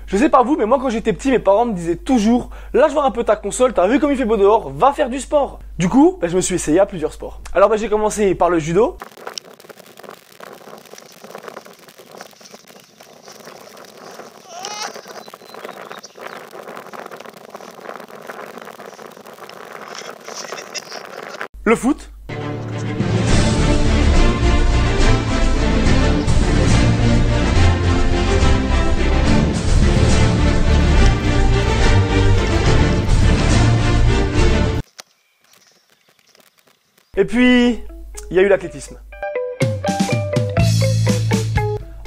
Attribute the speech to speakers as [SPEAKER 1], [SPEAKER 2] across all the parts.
[SPEAKER 1] Je sais pas vous, mais moi quand j'étais petit, mes parents me disaient toujours « Lâche voir un peu ta console, t'as vu comme il fait beau dehors, va faire du sport !» Du coup, je me suis essayé à plusieurs sports. Alors j'ai commencé par le judo. Le foot. Et puis, il y a eu l'athlétisme.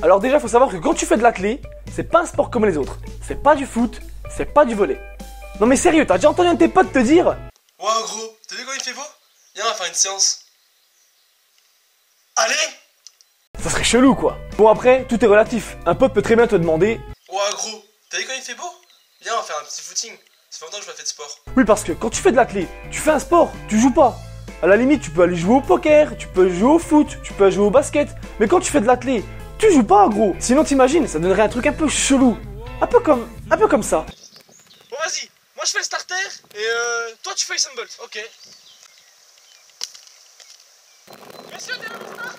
[SPEAKER 1] Alors déjà, il faut savoir que quand tu fais de l'athlé, c'est pas un sport comme les autres. C'est pas du foot, c'est pas du volley. Non mais sérieux, t'as déjà entendu un de tes potes te dire
[SPEAKER 2] « Wow gros, t'as vu quand il fait beau? Viens, on va faire une séance. » Allez!
[SPEAKER 1] Ça serait chelou quoi. Bon après, tout est relatif. Un pote peut très bien te demander
[SPEAKER 2] « Wow gros, t'as vu quand il fait beau? Viens, on va faire un petit footing. Ça fait longtemps que je n'ai pas fait de sport. »
[SPEAKER 1] Oui parce que quand tu fais de l'athlé, tu fais un sport, tu joues pas. À la limite, tu peux aller jouer au poker, tu peux jouer au foot, tu peux jouer au basket. Mais quand tu fais de l'athlé, tu joues pas gros. Sinon t'imagines, ça donnerait un truc un peu chelou. Un peu comme ça.
[SPEAKER 2] Bon vas-y, moi je fais le starter et toi tu fais Usain Bolt, ok. Messieurs, derrière le start.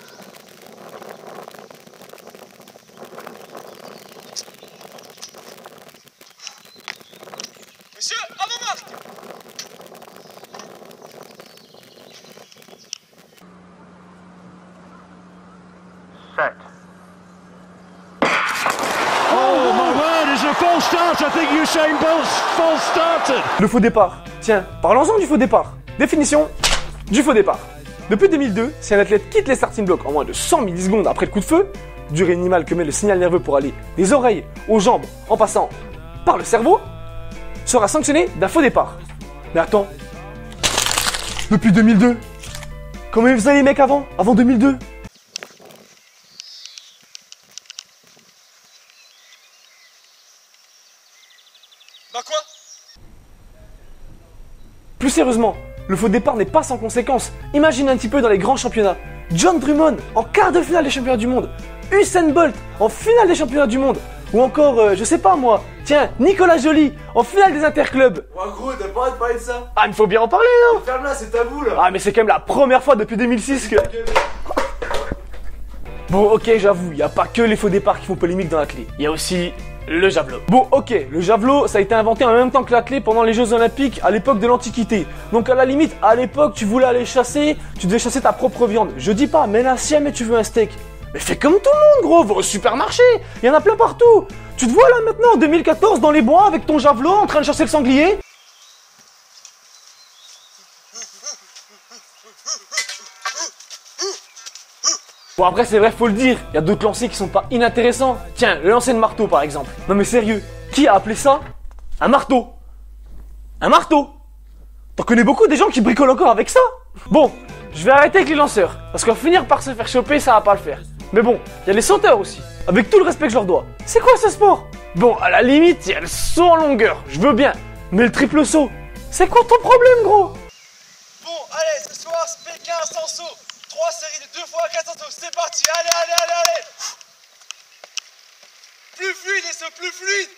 [SPEAKER 2] Messieurs, avant marque.
[SPEAKER 3] Set. Oh my word, it's a false start. I think Usain Bolt's false started.
[SPEAKER 1] Le faux départ. Tiens, parlons-en du faux départ. Définition du faux départ. Depuis 2002, si un athlète quitte les starting blocks en moins de 100 millisecondes après le coup de feu, durée minimale que met le signal nerveux pour aller des oreilles aux jambes en passant par le cerveau, sera sanctionné d'un faux départ. Mais attends, depuis 2002, comment ils faisaient les mecs avant 2002?
[SPEAKER 2] Bah quoi?
[SPEAKER 1] Plus sérieusement, le faux départ n'est pas sans conséquence. Imagine un petit peu dans les grands championnats. John Drummond en quart de finale des championnats du monde. Usain Bolt en finale des championnats du monde. Ou encore, je sais pas moi, tiens, Nicolas Joly en finale des interclubs.
[SPEAKER 2] Ouais gros, t'as pas à te parler de ça.
[SPEAKER 1] Ah, il faut bien en parler là.
[SPEAKER 2] Ferme-la, c'est tabou là.
[SPEAKER 1] Ah, mais c'est quand même la première fois depuis 2006 que... Bon, ok, j'avoue, il n'y a pas que les faux départs qui font polémique dans l'athlé. Il y a aussi le javelot. Bon, ok, le javelot, ça a été inventé en même temps que l'athlé pendant les Jeux Olympiques à l'époque de l'Antiquité. Donc à la limite, à l'époque, tu voulais aller chasser, tu devais chasser ta propre viande. Je dis pas, mets la sienne et tu veux un steak. Mais fais comme tout le monde, gros, va au supermarché. Il y en a plein partout. Tu te vois là maintenant en 2014 dans les bois avec ton javelot en train de chasser le sanglier? Bon après c'est vrai, faut le dire, il y a d'autres lancers qui sont pas inintéressants. Tiens, le lancer de marteau par exemple. Non mais sérieux, qui a appelé ça un marteau? Un marteau? T'en connais beaucoup des gens qui bricolent encore avec ça? Bon, je vais arrêter avec les lanceurs, parce qu'en finir par se faire choper, ça va pas le faire. Mais bon, il y a les sauteurs aussi, avec tout le respect que je leur dois. C'est quoi ce sport? Bon, à la limite, il y a le saut en longueur, je veux bien. Mais le triple saut, c'est quoi ton problème gros?
[SPEAKER 2] Bon, allez, ce soir, Pékin sans saut. 3 séries de 2 fois 4 sauts, c'est parti, allez, allez, allez, allez. Plus fluide et ce plus fluide.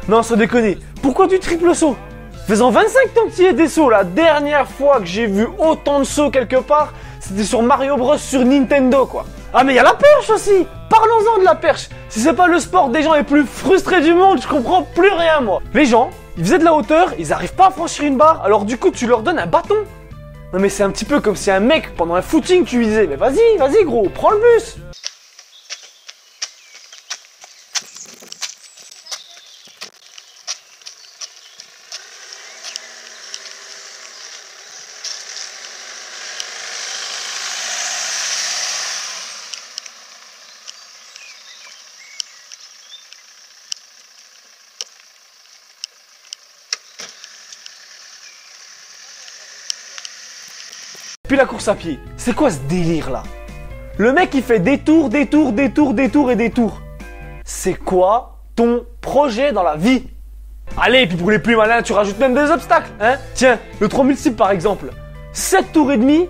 [SPEAKER 1] Non, sans déconner, pourquoi du triple saut? Faisant 25 temps qu'il y ait des sauts, la dernière fois que j'ai vu autant de sauts quelque part, c'était sur Mario Bros sur Nintendo quoi. Ah mais il y a la perche aussi. Parlons-en de la perche. Si c'est pas le sport des gens les plus frustrés du monde, je comprends plus rien moi. Les gens, ils faisaient de la hauteur, ils arrivent pas à franchir une barre, alors du coup tu leur donnes un bâton. Non mais c'est un petit peu comme si un mec pendant un footing tu lui disais mais vas-y, vas-y gros, prends le bus. Puis la course à pied, c'est quoi ce délire là? Le mec il fait des tours, des tours, des tours, des tours et des tours. C'est quoi ton projet dans la vie? Allez, puis pour les plus malins, tu rajoutes même des obstacles, hein? Tiens, le 3000 cibles par exemple. 7 tours et demi,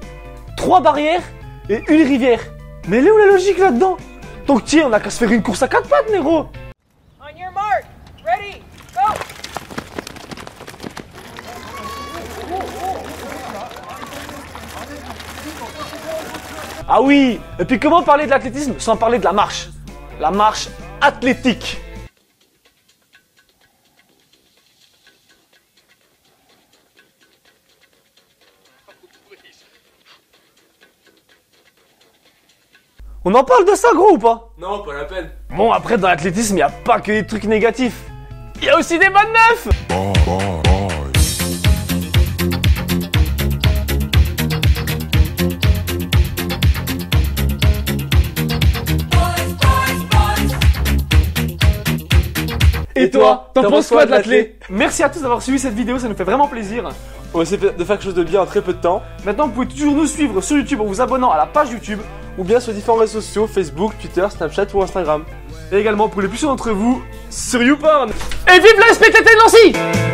[SPEAKER 1] 3 barrières et une rivière. Mais elle est où la logique là-dedans? Donc tiens, on a qu'à se faire une course à 4 pattes, Nero.
[SPEAKER 4] On your mark, ready, go!
[SPEAKER 1] Ah oui, et puis comment parler de l'athlétisme sans parler de la marche? La marche athlétique. On en parle de ça, gros, ou pas?
[SPEAKER 5] Non, pas la peine.
[SPEAKER 1] Bon, après, dans l'athlétisme, il n'y a pas que des trucs négatifs. Il y a aussi des bonnes neufs. Et toi, t'en penses quoi de l'athlé? Merci à tous d'avoir suivi cette vidéo, ça nous fait vraiment plaisir.
[SPEAKER 5] On va essayer de faire quelque chose de bien en très peu de temps.
[SPEAKER 1] Maintenant, vous pouvez toujours nous suivre sur YouTube en vous abonnant à la page YouTube.
[SPEAKER 5] Ou bien sur différents réseaux sociaux, Facebook, Twitter, Snapchat ou Instagram.
[SPEAKER 1] Et également pour les plus sûrs d'entre vous, sur YouPorn. Et vive la SPTT de Nancy!